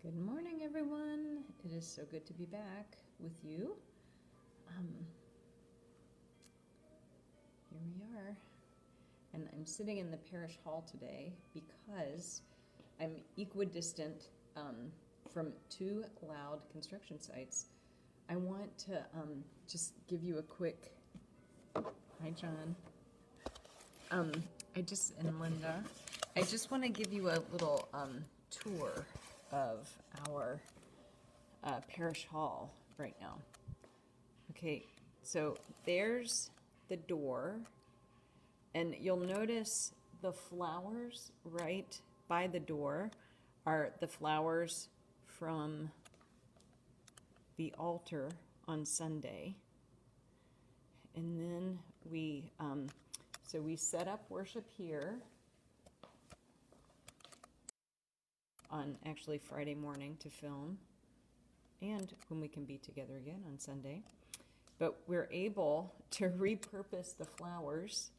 Good morning, everyone. It is so good to be back with you. Here we are. And I'm sitting in the parish hall today because I'm equidistant from two loud construction sites. I want to just give you a quick, hi, John. And Linda, I just want to give you a little tour of our parish hall right now. Okay, so there's the door, and you'll notice the flowers right by the door are the flowers from the altar on Sunday. And then we set up worship here on actually Friday morning to film, and when we can be together again on Sunday. But we're able to repurpose the flowers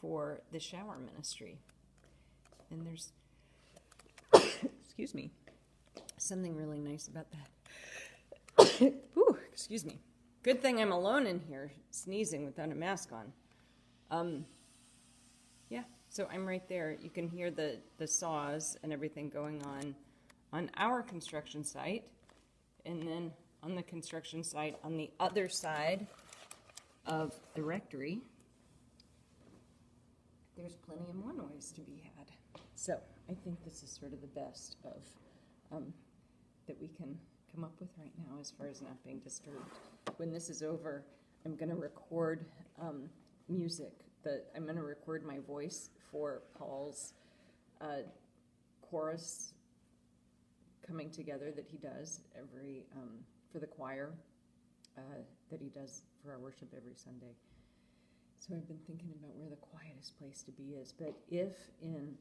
for the shower ministry. And there's, excuse me, something really nice about that. Ooh, excuse me. Good thing I'm alone in here, sneezing without a mask on. Yeah, so I'm right there. You can hear the saws and everything going on our construction site. And then on the construction site on the other side of the rectory, there's plenty of more noise to be had. So I think this is sort of the best of that we can come up with right now as far as not being disturbed. When this is over, I'm going to record music. I'm going to record my voice for Paul's chorus coming together that he does every for the choir that he does for our worship every Sunday. So I've been thinking about where the quietest place to be is. But if in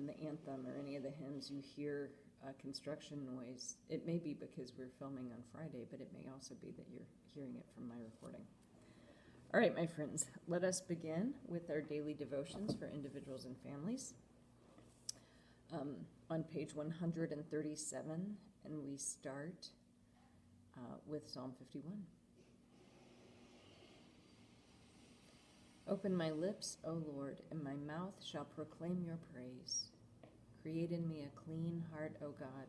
the anthem or any of the hymns you hear construction noise, it may be because we're filming on Friday, but it may also be that you're hearing it from my recording. All right, my friends, let us begin with our daily devotions for individuals and families. On page 137, and we start with Psalm 51. Open my lips, O Lord, and my mouth shall proclaim your praise. Create in me a clean heart, O God,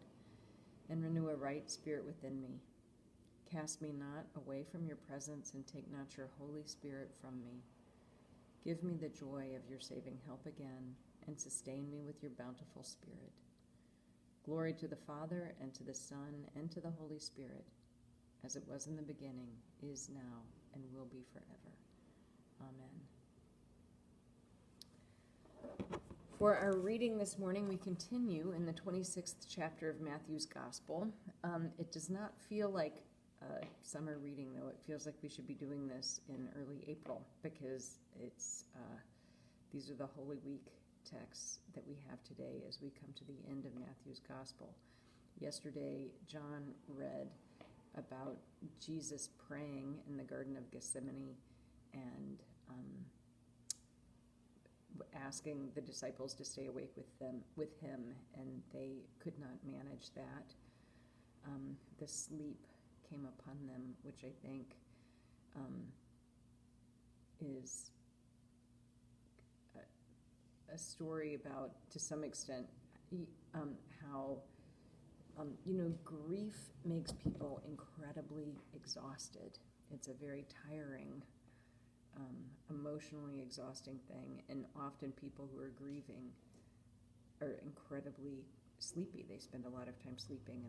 and renew a right spirit within me. Cast me not away from your presence, and take not your Holy Spirit from me. Give me the joy of your saving help again, and sustain me with your bountiful Spirit. Glory to the Father, and to the Son, and to the Holy Spirit, as it was in the beginning, is now, and will be forever. Amen. For our reading this morning, we continue in the 26th chapter of Matthew's Gospel. It does not feel like summer reading, though. It feels like we should be doing this in early April, because these are the Holy Week texts that we have today as we come to the end of Matthew's Gospel. Yesterday, John read about Jesus praying in the Garden of Gethsemane and asking the disciples to stay awake with him, and they could not manage that. The sleep came upon them, which I think is a story about, to some extent, how grief makes people incredibly exhausted. It's a very tiring, emotionally exhausting thing, and often people who are grieving are incredibly sleepy. They spend a lot of time sleeping,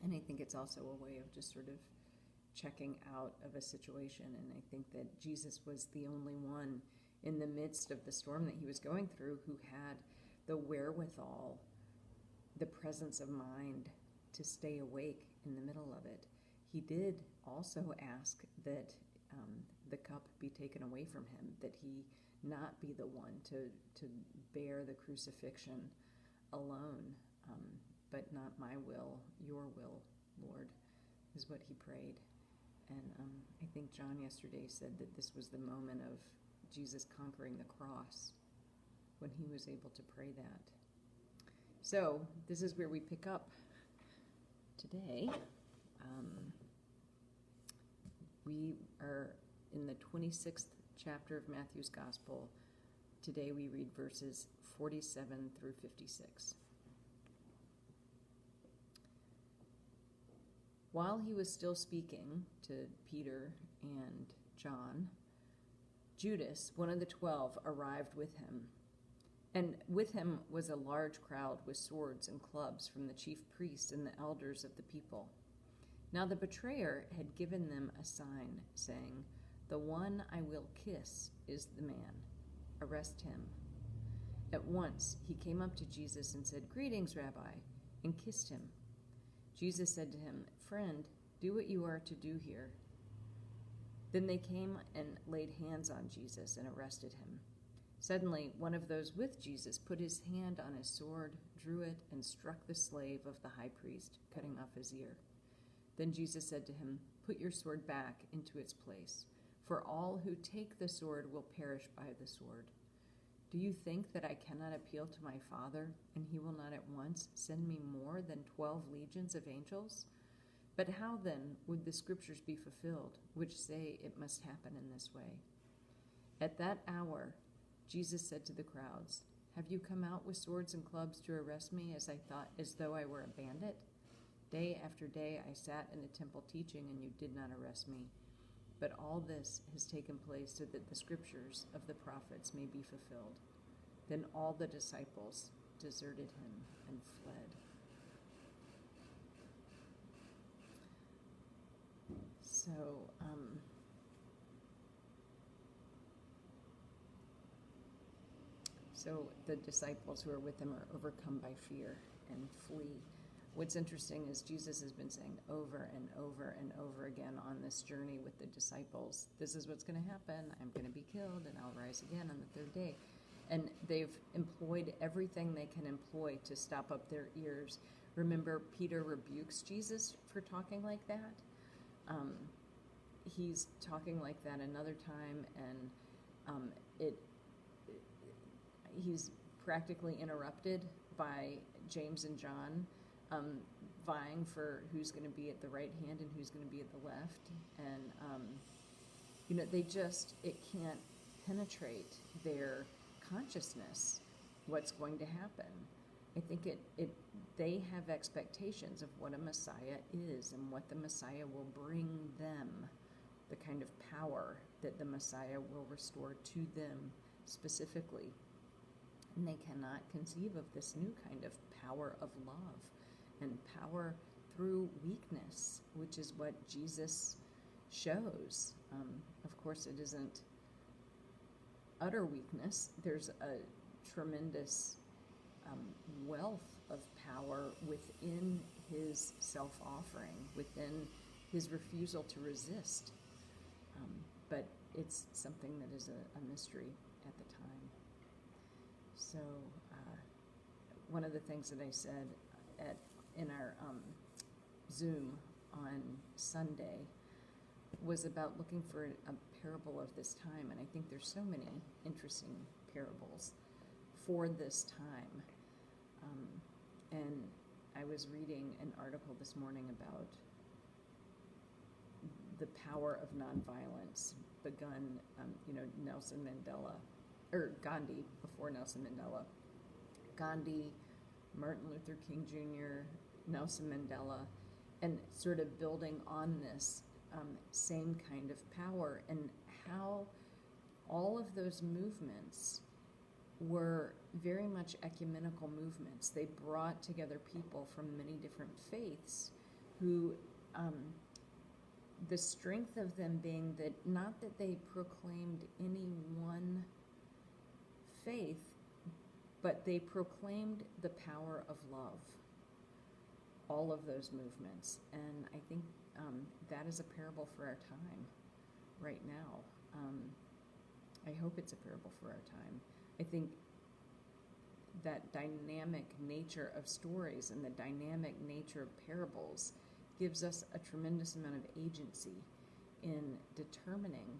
and I think it's also a way of just sort of checking out of a situation. And I think that Jesus was the only one in the midst of the storm that he was going through who had the wherewithal, the presence of mind to stay awake in the middle of it. He did also ask that the cup be taken away from him, that he not be the one to bear the crucifixion alone, but not my will, your will, Lord, is what he prayed. And I think John yesterday said that this was the moment of Jesus conquering the cross when he was able to pray that. So this is where we pick up today. We are in the 26th chapter of Matthew's Gospel. Today we read verses 47 through 56. While he was still speaking to Peter and John, Judas, one of the 12, arrived with him. And with him was a large crowd with swords and clubs from the chief priests and the elders of the people. Now the betrayer had given them a sign, saying, "The one I will kiss is the man. Arrest him." At once he came up to Jesus and said, "Greetings, Rabbi," and kissed him. Jesus said to him, "Friend, do what you are to do here." Then they came and laid hands on Jesus and arrested him. Suddenly, one of those with Jesus put his hand on his sword, drew it, and struck the slave of the high priest, cutting off his ear. Then Jesus said to him, "Put your sword back into its place, for all who take the sword will perish by the sword. Do you think that I cannot appeal to my Father, and he will not at once send me more than 12 legions of angels? But how then would the scriptures be fulfilled, which say it must happen in this way?" At that hour, Jesus said to the crowds, "Have you come out with swords and clubs to arrest me as though I were a bandit? Day after day I sat in the temple teaching, and you did not arrest me. But all this has taken place so that the scriptures of the prophets may be fulfilled." Then all the disciples deserted him and fled. So the disciples who are with him are overcome by fear and flee. What's interesting is Jesus has been saying over and over and over again on this journey with the disciples, this is what's going to happen. I'm going to be killed and I'll rise again on the third day. And they've employed everything they can employ to stop up their ears. Remember, Peter rebukes Jesus for talking like that. He's talking like that another time, and he's practically interrupted by James and John vying for who's going to be at the right hand and who's going to be at the left. And, it can't penetrate their consciousness what's going to happen. I think they have expectations of what a Messiah is and what the Messiah will bring them, the kind of power that the Messiah will restore to them specifically. And they cannot conceive of this new kind of power of love and power through weakness, which is what Jesus shows. Of course, it isn't utter weakness. There's a tremendous wealth of power within his self-offering, within his refusal to resist. But it's something that is a mystery at the time. So one of the things that I said in our Zoom on Sunday was about looking for a parable of this time, and I think there's so many interesting parables for this time. And I was reading an article this morning about the power of nonviolence begun, Nelson Mandela, or Gandhi, before Nelson Mandela. Gandhi, Martin Luther King Jr., Nelson Mandela, and sort of building on this same kind of power, and how all of those movements were very much ecumenical movements. They brought together people from many different faiths who, the strength of them being that not that they proclaimed any one faith, but they proclaimed the power of love, all of those movements. And I think that is a parable for our time right now. I hope it's a parable for our time. I think that dynamic nature of stories and the dynamic nature of parables gives us a tremendous amount of agency in determining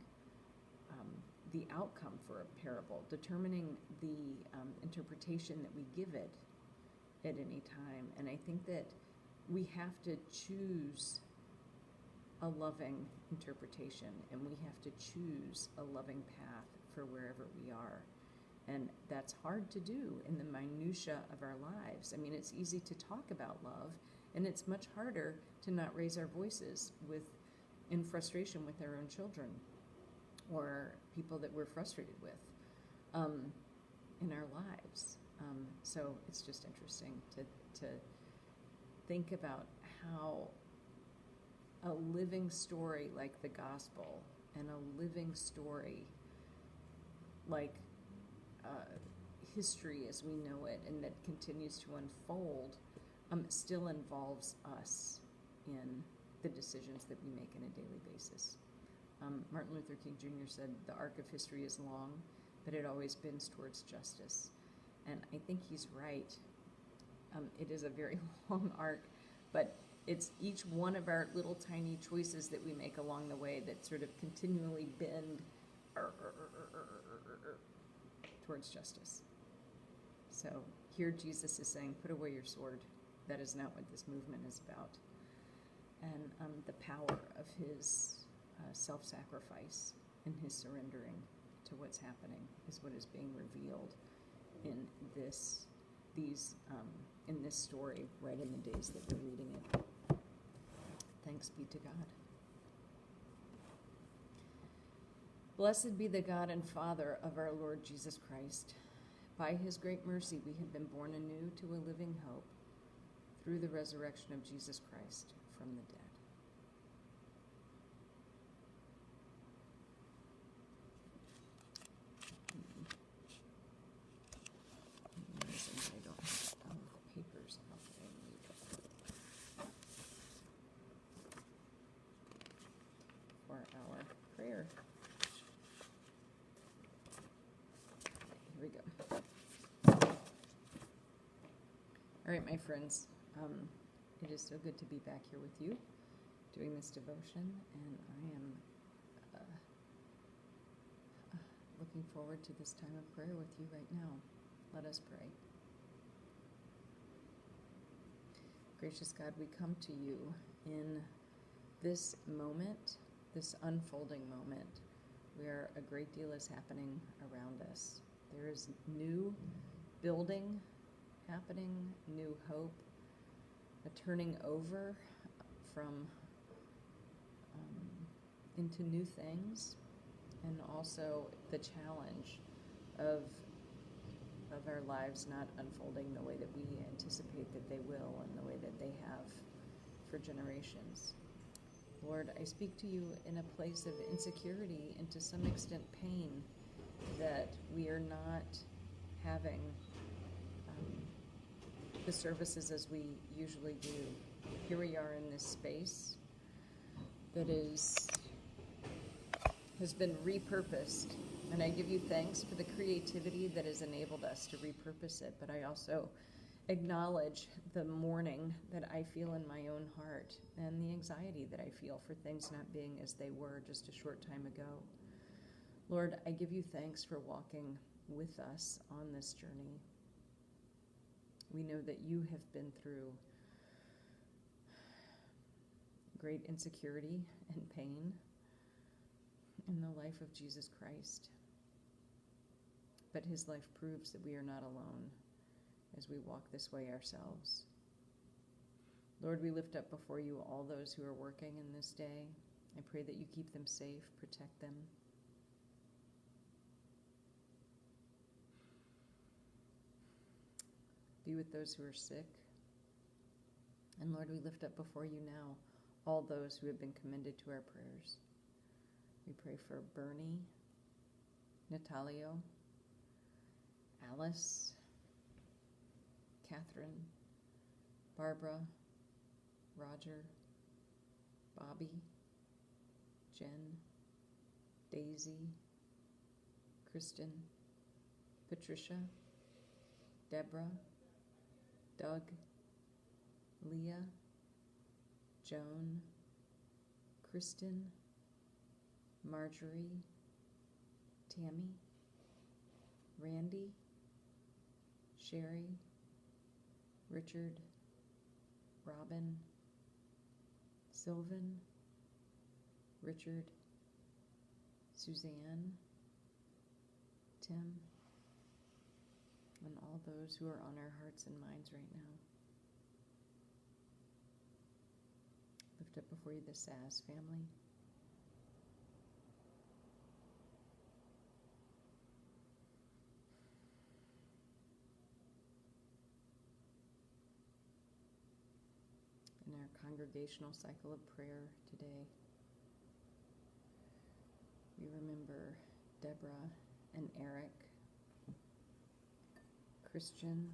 the outcome for a parable, determining the interpretation that we give it at any time. And I think that we have to choose a loving interpretation, and we have to choose a loving path for wherever we are. And that's hard to do in the minutia of our lives. I mean, it's easy to talk about love, and it's much harder to not raise our voices in frustration with our own children or people that we're frustrated with in our lives. So it's just interesting to think about how a living story like the gospel and a living story like history as we know it and that continues to unfold still involves us in the decisions that we make on a daily basis. Martin Luther King Jr. said, "The arc of history is long, but it always bends towards justice." And I think he's right. It is a very long arc, but it's each one of our little tiny choices that we make along the way that sort of continually bend towards justice. So here Jesus is saying, put away your sword. That is not what this movement is about. And the power of his self-sacrifice and his surrendering to what's happening is what is being revealed in this story right in the days that we're reading it. Thanks be to God. Blessed be the God and Father of our Lord Jesus Christ. By his great mercy we have been born anew to a living hope through the resurrection of Jesus Christ from the dead. I don't have papers out that I need for our prayer. Here we go. All right, my friends, it is so good to be back here with you doing this devotion, and I am looking forward to this time of prayer with you right now. Let us pray. Gracious God, we come to you in this moment, this unfolding moment, where a great deal is happening around us. There is new building happening, new hope, a turning over from into new things, and also the challenge of our lives not unfolding the way that we anticipate that they will and the way that they have for generations. Lord, I speak to you in a place of insecurity and to some extent pain that we are not having the services as we usually do. Here we are in this space that has been repurposed, and I give you thanks for the creativity that has enabled us to repurpose it, but I also acknowledge the mourning that I feel in my own heart and the anxiety that I feel for things not being as they were just a short time ago. Lord, I give you thanks for walking with us on this journey. We know that you have been through great insecurity and pain in the life of Jesus Christ. But his life proves that we are not alone as we walk this way ourselves. Lord, we lift up before you all those who are working in this day. I pray that you keep them safe, protect them. Be with those who are sick. And Lord, we lift up before you now all those who have been commended to our prayers. We pray for Bernie, Natalio, Alice, Catherine, Barbara, Roger, Bobby, Jen, Daisy, Kristen, Patricia, Deborah, Doug, Leah, Joan, Kristen, Marjorie, Tammy, Randy, Sherry, Richard, Robin, Sylvan, Richard, Suzanne, Tim, and all those who are on our hearts and minds right now. Lift up before you the Saz family. In our congregational cycle of prayer today, we remember Deborah and Eric, Christian,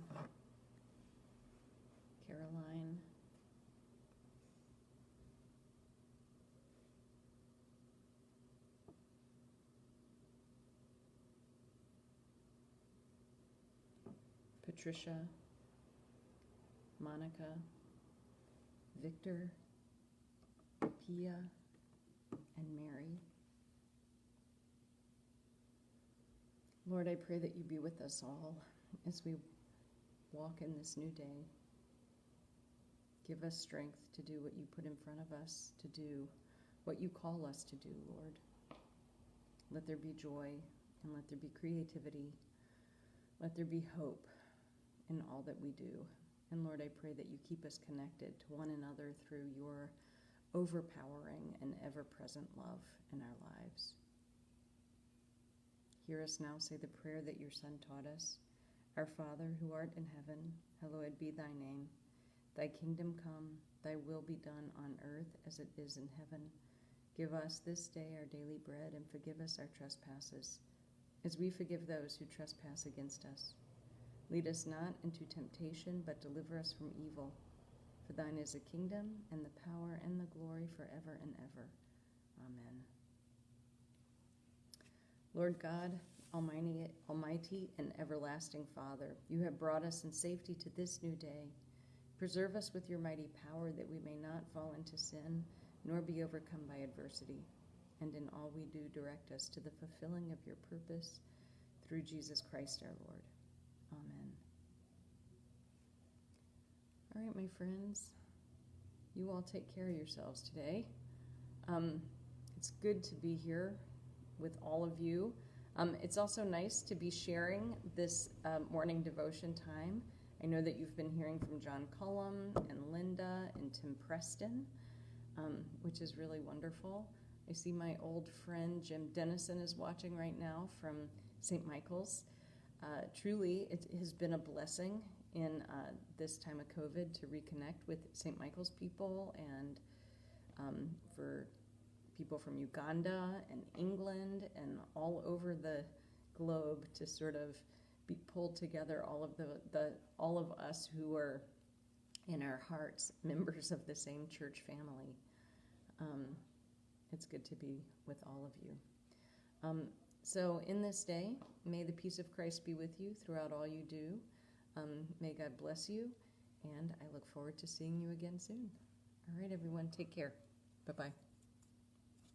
Caroline, Patricia, Monica, Victor, Pia, and Mary. Lord, I pray that you be with us all as we walk in this new day. Give us strength to do what you put in front of us, to do what you call us to do, Lord. Let there be joy and let there be creativity. Let there be hope in all that we do. And Lord, I pray that you keep us connected to one another through your overpowering and ever-present love in our lives. Hear us now say the prayer that your Son taught us. Our Father, who art in heaven, hallowed be thy name. Thy kingdom come, thy will be done on earth as it is in heaven. Give us this day our daily bread, and forgive us our trespasses, as we forgive those who trespass against us. Lead us not into temptation, but deliver us from evil. For thine is the kingdom, and the power, and the glory forever and ever. Amen. Lord God, Almighty and everlasting Father, you have brought us in safety to this new day. Preserve us with your mighty power, that we may not fall into sin, nor be overcome by adversity. And in all we do, direct us to the fulfilling of your purpose, through Jesus Christ our Lord. Amen. All right, my friends, you all take care of yourselves today. It's good to be here with all of you. It's also nice to be sharing this morning devotion time. I know that you've been hearing from John Cullum and Linda and Tim Preston, which is really wonderful. I see my old friend Jim Dennison is watching right now from St. Michael's. Truly, it has been a blessing in this time of COVID to reconnect with St. Michael's people, and for people from Uganda and England and all over the globe to sort of be pulled together, all of us who are in our hearts members of the same church family. It's good to be with all of you. So in this day, may the peace of Christ be with you throughout all you do. May God bless you, and I look forward to seeing you again soon. All right, everyone, take care. Bye-bye.